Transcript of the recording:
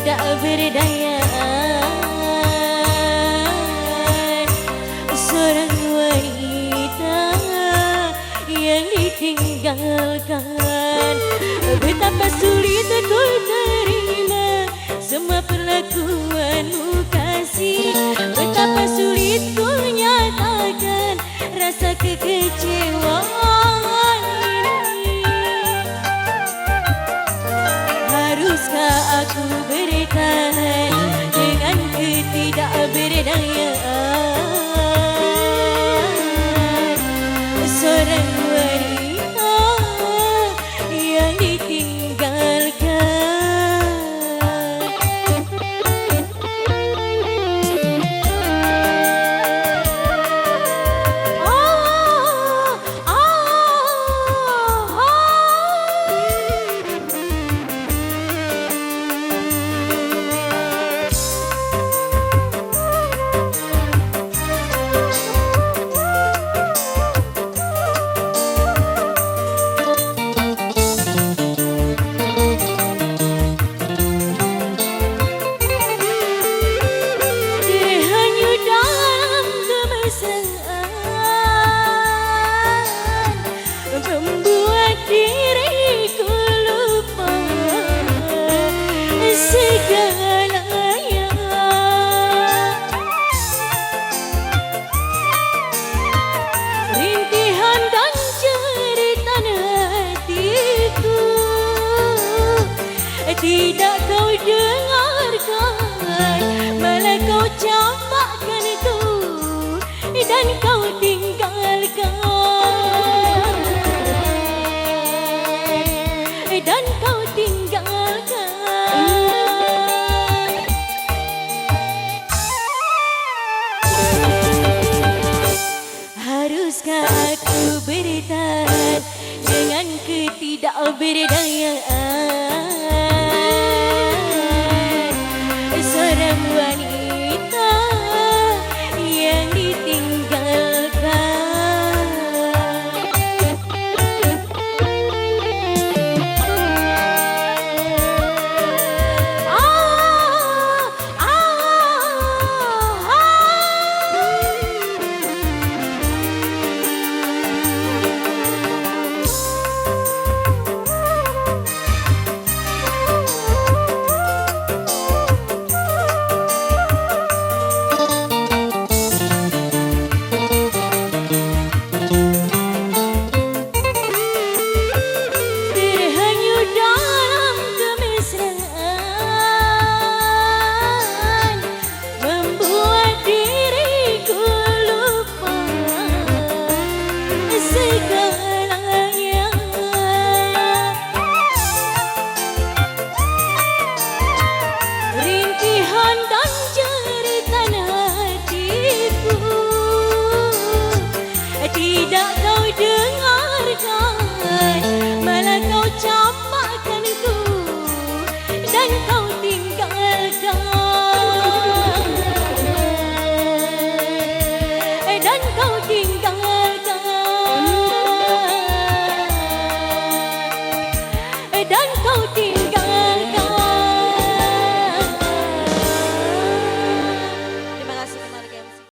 tidak berdaya. Seorang wanita yang ditinggalkan, betapa sulit aku terima semua perlakuanmu kasih. Betapa sulit ku nyatakan rasa kekecewaan ini. Haruskah aku bertahan dengan ketidakberdayaan seorang wanita yang ditinggalkan? Membuat diriku lupa segalanya. Rintihan dan jeritan hatiku tidak kau dengarkan, malah kau campakkan itu dan kau tinggalkan. Dan kau tinggalkan. Haruskah aku bertahan dengan ketidakberdayaan seorang wanita yang ditinggalkan? Segala